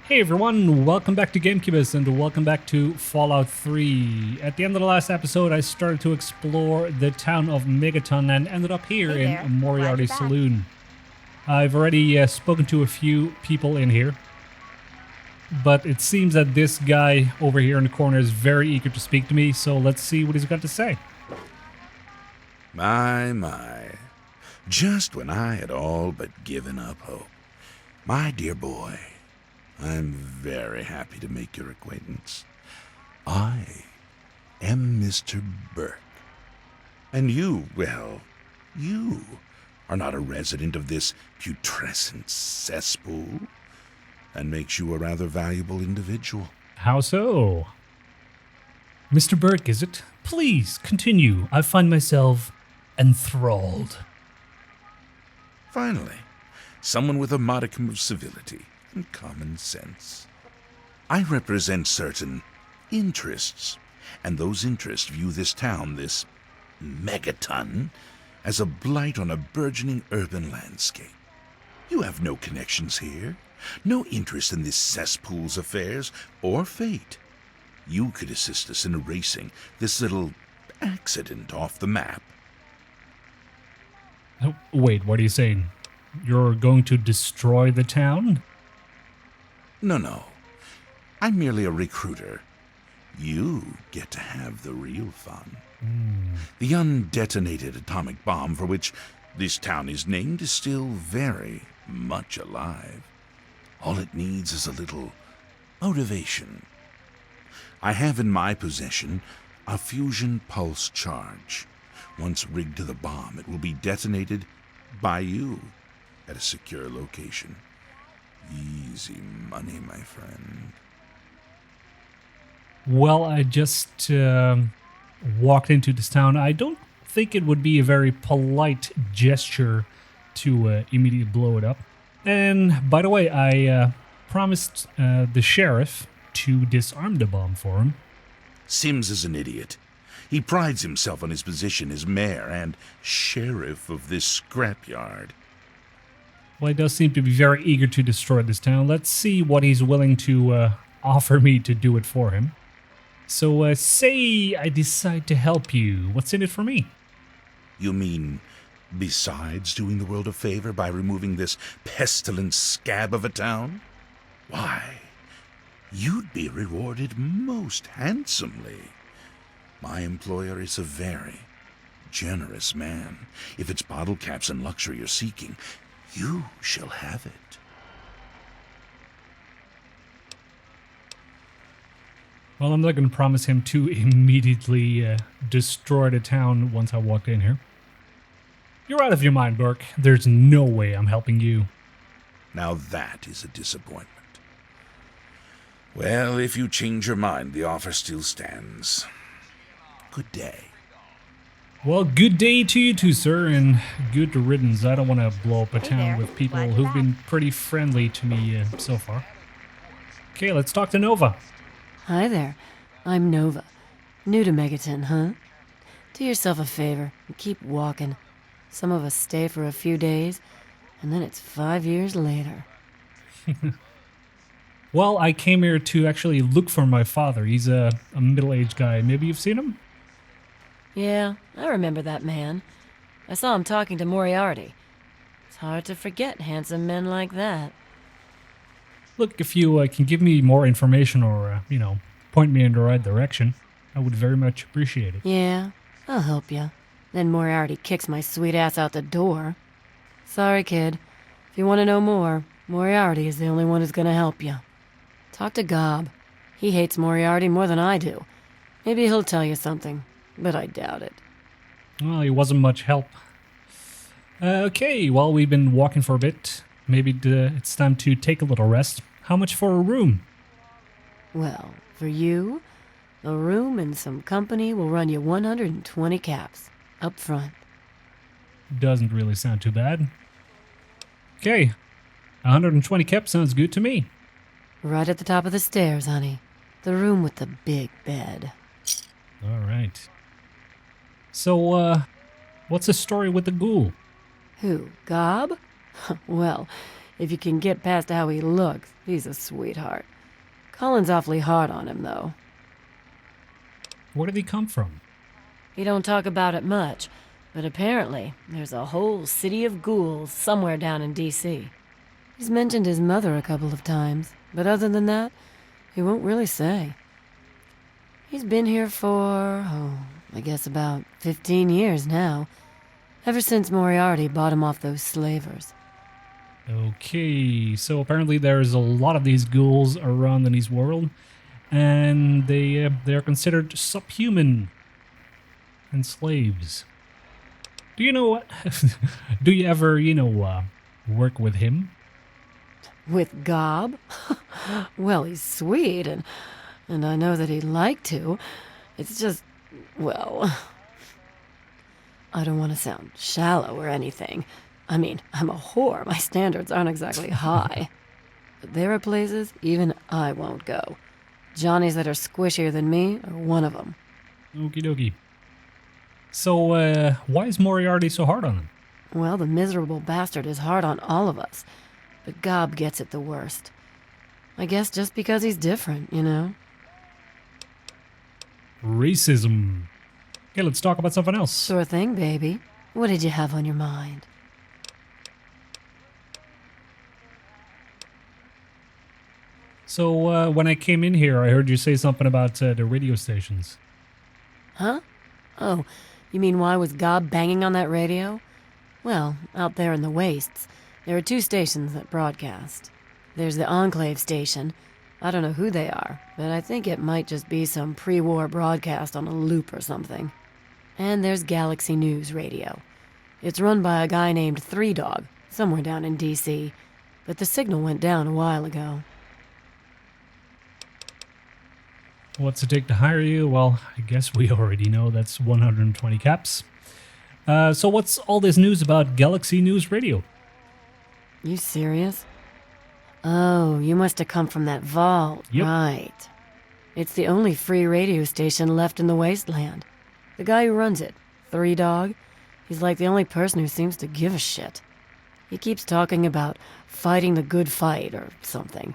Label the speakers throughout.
Speaker 1: Hey everyone, welcome back to Gamecubus and welcome back to Fallout 3. At the end of the last episode, I started to explore the town of Megaton and ended up here
Speaker 2: Hey there.
Speaker 1: in
Speaker 2: Glad
Speaker 1: Moriarty
Speaker 2: you're back.
Speaker 1: Saloon. I've already spoken to a few people in here, but it seems that this guy over here in the corner is very eager to speak to me, so let's see what he's got to say.
Speaker 3: My. Just when I had all but given up hope. My dear boy, I'm very happy to make your acquaintance. I am Mr. Burke. And you, well, you are not a resident of this putrescent cesspool. That makes you a rather valuable individual.
Speaker 1: How so? Mr. Burke, is it? Please, continue. I find myself enthralled.
Speaker 3: Finally, someone with a modicum of civility and common sense. I represent certain interests, and those interests view this town, this megaton, as a blight on a burgeoning urban landscape. You have no connections here, no interest in this cesspool's affairs or fate. You could assist us in erasing this little accident off the map.
Speaker 1: Oh, wait, what are you saying? You're going to destroy the town?
Speaker 3: No. I'm merely a recruiter. You get to have the real fun. The undetonated atomic bomb for which this town is named is still very much alive. All it needs is a little motivation. I have in my possession a fusion pulse charge. Once rigged to the bomb, it will be detonated by you at a secure location. Easy money, my friend.
Speaker 1: Well, I just walked into this town. I don't think it would be a very polite gesture to immediately blow it up. And by the way, I promised the sheriff to disarm the bomb for him.
Speaker 3: Sims is an idiot. He prides himself on his position as mayor and sheriff of this scrapyard.
Speaker 1: Well, he does seem to be very eager to destroy this town. Let's see what he's willing to offer me to do it for him. So, say I decide to help you. What's in it for me?
Speaker 3: You mean, besides doing the world a favor by removing this pestilent scab of a town? Why, you'd be rewarded most handsomely. My employer is a very generous man. If it's bottle caps and luxury you're seeking, you shall have it.
Speaker 1: Well, I'm not going to promise him to immediately destroy the town once I walk in here. You're out of your mind, Burke. There's no way I'm helping you.
Speaker 3: Now that is a disappointment. Well, if you change your mind, the offer still stands. Good day.
Speaker 1: Well, good day to you too, sir, and good riddance. I don't want to blow up a
Speaker 2: Hey
Speaker 1: town
Speaker 2: there.
Speaker 1: with people
Speaker 2: Glad you're
Speaker 1: who've
Speaker 2: back.
Speaker 1: been pretty friendly to me so far. Okay, let's talk to Nova.
Speaker 4: Hi there. I'm Nova. New to Megaton, huh? Do yourself a favor and keep walking. Some of us stay for a few days, and then it's 5 years later.
Speaker 1: Well, I came here to actually look for my father. He's a middle-aged guy. Maybe you've seen him?
Speaker 4: Yeah, I remember that man. I saw him talking to Moriarty. It's hard to forget handsome men like that.
Speaker 1: Look, if you can give me more information or, point me in the right direction, I would very much appreciate it.
Speaker 4: Yeah, I'll help you. Then Moriarty kicks my sweet ass out the door. Sorry, kid. If you want to know more, Moriarty is the only one who's gonna help you. Talk to Gob. He hates Moriarty more than I do. Maybe he'll tell you something, but I doubt it.
Speaker 1: Well, he wasn't much help. Okay, well, we've been walking for a bit. Maybe it's time to take a little rest. How much for a room?
Speaker 4: Well, for you, a room and some company will run you 120 caps, up front.
Speaker 1: Doesn't really sound too bad. Okay, 120 cap sounds good to me.
Speaker 4: Right at the top of the stairs, honey. The room with the big bed.
Speaker 1: All right. So, what's the story with the ghoul?
Speaker 4: Who, Gob? Well, If you can get past how he looks, he's a sweetheart. Colin's awfully hard on him, though.
Speaker 1: Where did he come from?
Speaker 4: He don't talk about it much, but apparently there's a whole city of ghouls somewhere down in D.C. He's mentioned his mother a couple of times, but other than that, he won't really say. He's been here for, I guess about 15 years now. Ever since Moriarty bought him off those slavers.
Speaker 1: Okay, so apparently there's a lot of these ghouls around in his world, and they're considered subhuman and slaves. Do you know what? Do you ever, work with him?
Speaker 4: With Gob? Well, he's sweet, and I know that he'd like to. It's just, well, I don't want to sound shallow or anything. I mean, I'm a whore. My standards aren't exactly high. But there are places even I won't go. Johnnies that are squishier than me are one of them.
Speaker 1: Okie dokie. So, why is Moriarty so hard on him?
Speaker 4: Well, the miserable bastard is hard on all of us. But Gob gets it the worst. I guess just because he's different, you know?
Speaker 1: Racism. Okay, let's talk about something else.
Speaker 4: Sure thing, baby. What did you have on your mind?
Speaker 1: So, when I came in here, I heard you say something about the radio stations.
Speaker 4: Huh? Oh, you mean why was Gob banging on that radio? Well, out there in the wastes, there are 2 stations that broadcast. There's the Enclave station. I don't know who they are, but I think it might just be some pre-war broadcast on a loop or something. And there's Galaxy News Radio. It's run by a guy named Three Dog, somewhere down in D.C., but the signal went down a while ago.
Speaker 1: What's it take to hire you? Well, I guess we already know that's 120 caps. So what's all this news about Galaxy News Radio?
Speaker 4: You serious? Oh, you must have come from that vault,
Speaker 1: Yep.
Speaker 4: Right. It's the only free radio station left in the wasteland. The guy who runs it, Three Dog, he's like the only person who seems to give a shit. He keeps talking about fighting the good fight or something.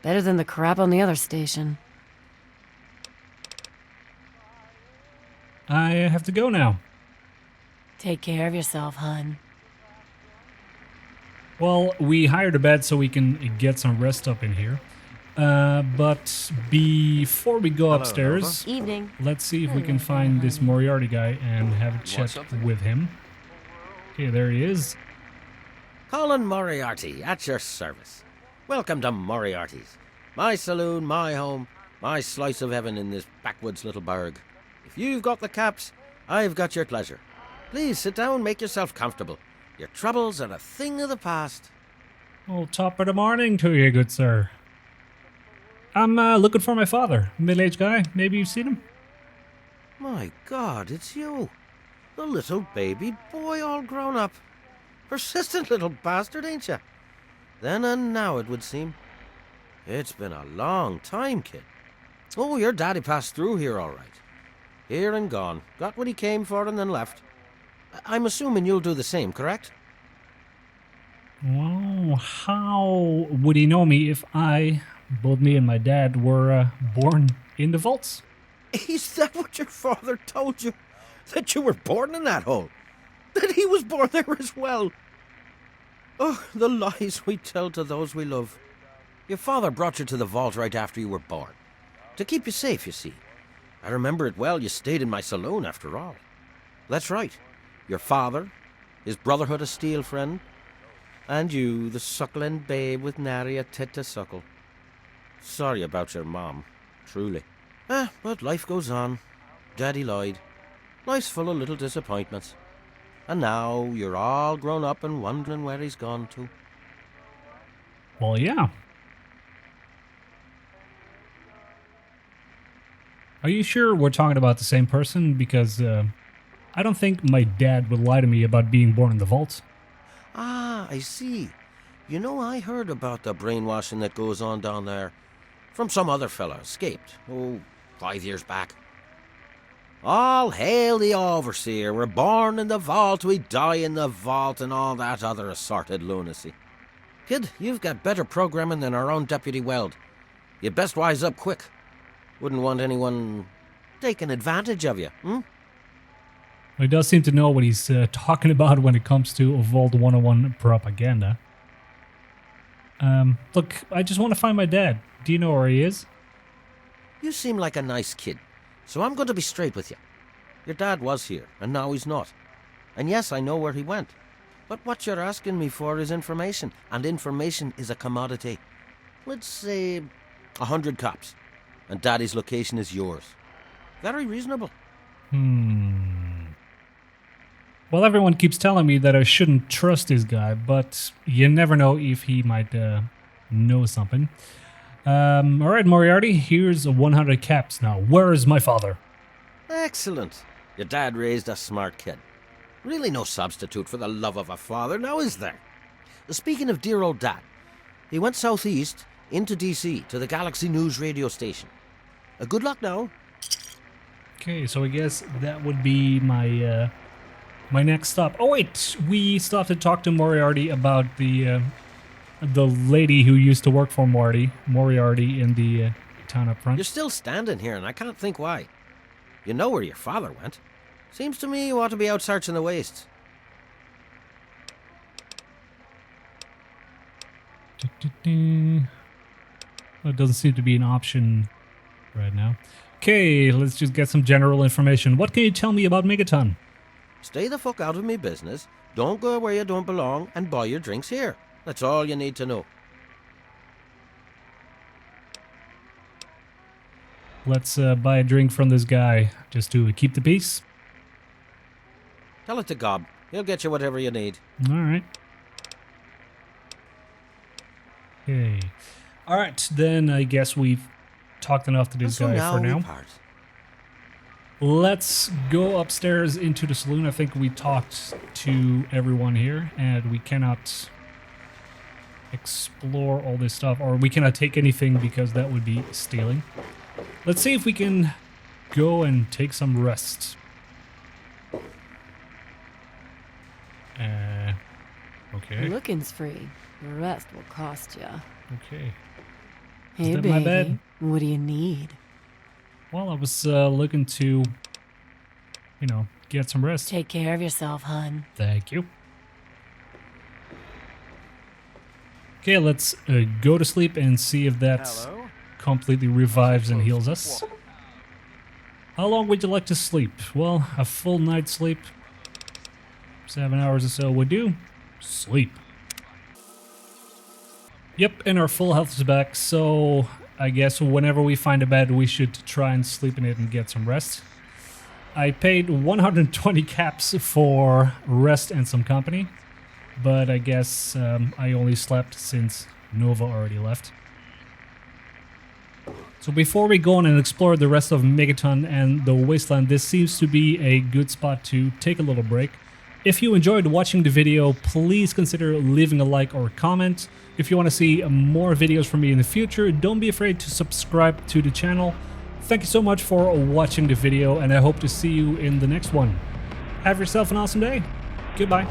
Speaker 4: Better than the crap on the other station.
Speaker 1: I have to go now.
Speaker 4: Take care of yourself, hun.
Speaker 1: Well, we hired a bed so we can get some rest up in here. But before we go upstairs,
Speaker 4: Evening.
Speaker 1: let's see if we can find this Moriarty guy and have a chat with him. Okay, there he is.
Speaker 2: Colin Moriarty, at your service. Welcome to Moriarty's. My saloon, my home, my slice of heaven in this backwoods little burg. If you've got the caps, I've got your pleasure. Please sit down, make yourself comfortable. Your troubles are a thing of the past.
Speaker 1: Well, top of the morning to you, good sir. I'm looking for my father, middle-aged guy. Maybe you've seen him?
Speaker 2: My God, it's you. The little baby boy all grown up. Persistent little bastard, ain't you? Then and now, it would seem. It's been a long time, kid. Oh, your daddy passed through here all right. Here and gone. Got what he came for and then left. I'm assuming you'll do the same, correct?
Speaker 1: Well, how would he know me if both me and my dad, were born in the vaults?
Speaker 2: Is that what your father told you? That you were born in that hole? That he was born there as well? Oh, the lies we tell to those we love. Your father brought you to the vault right after you were born. To keep you safe, you see. I remember it well, you stayed in my saloon after all. That's right. Your father, his Brotherhood of Steel friend, and you, the suckling babe with nary a tit to suckle. Sorry about your mom, truly. But life goes on. Daddy lied. Life's full of little disappointments. And now you're all grown up and wondering where he's gone to.
Speaker 1: Well, yeah. Are you sure we're talking about the same person? Because I don't think my dad would lie to me about being born in the vaults.
Speaker 2: Ah, I see. You know, I heard about the brainwashing that goes on down there. From some other fella, escaped. 5 years back. All hail the overseer. We're born in the vault, we die in the vault, and all that other assorted lunacy. Kid, you've got better programming than our own Deputy Weld. You best wise up quick. Wouldn't want anyone taking advantage of you, hmm?
Speaker 1: He does seem to know what he's talking about when it comes to Vault 101 propaganda. Look, I just want to find my dad. Do you know where he is?
Speaker 2: You seem like a nice kid, so I'm going to be straight with you. Your dad was here, and now he's not. And yes, I know where he went. But what you're asking me for is information, and information is a commodity. Let's say 100 cops, and Daddy's location is yours. Very reasonable.
Speaker 1: Well, everyone keeps telling me that I shouldn't trust this guy, but you never know if he might know something. Alright, Moriarty, here's 100 caps now. Where is my father?
Speaker 2: Excellent. Your dad raised a smart kid. Really no substitute for the love of a father, now is there? Speaking of dear old Dad, he went southeast into DC to the Galaxy News radio station. Good luck now.
Speaker 1: Okay, so I guess that would be my my next stop. Oh wait, we still have to talk to Moriarty about the lady who used to work for Moriarty in the town up front.
Speaker 2: You're still standing here, and I can't think why. You know where your father went. Seems to me you ought to be out searching the wastes.
Speaker 1: Well, it doesn't seem to be an option right now. Okay, let's just get some general information. What can you tell me about Megaton?
Speaker 2: Stay the fuck out of me business, don't go where you don't belong, and buy your drinks here. That's all you need to know.
Speaker 1: Let's buy a drink from this guy just to keep the peace.
Speaker 2: Tell it to Gob. He'll get you whatever you need.
Speaker 1: Alright. Okay. Alright, then I guess we've talked enough to this guy for now. Let's go upstairs into the saloon. I think we talked to everyone here, and we cannot explore all this stuff, or we cannot take anything because that would be stealing. Let's see if we can go and take some rest. Okay.
Speaker 4: Looking's free. The rest will cost ya.
Speaker 1: Okay.
Speaker 4: Hey,
Speaker 1: that
Speaker 4: baby.
Speaker 1: my bed?
Speaker 4: What do you need?
Speaker 1: Well, I was looking to, you know, get some rest.
Speaker 4: Take care of yourself, hun.
Speaker 1: Thank you. Okay, let's go to sleep and see if that completely revives and heals us. How long would you like to sleep? Well, a full night's sleep. 7 hours or so would do. Sleep. Yep, and our full health is back, so I guess whenever we find a bed, we should try and sleep in it and get some rest. I paid 120 caps for rest and some company, but I guess I only slept since Nova already left. So before we go on and explore the rest of Megaton and the Wasteland, this seems to be a good spot to take a little break. If you enjoyed watching the video, please consider leaving a like or a comment. If you want to see more videos from me in the future, don't be afraid to subscribe to the channel. Thank you so much for watching the video, and I hope to see you in the next one. Have yourself an awesome day. Goodbye.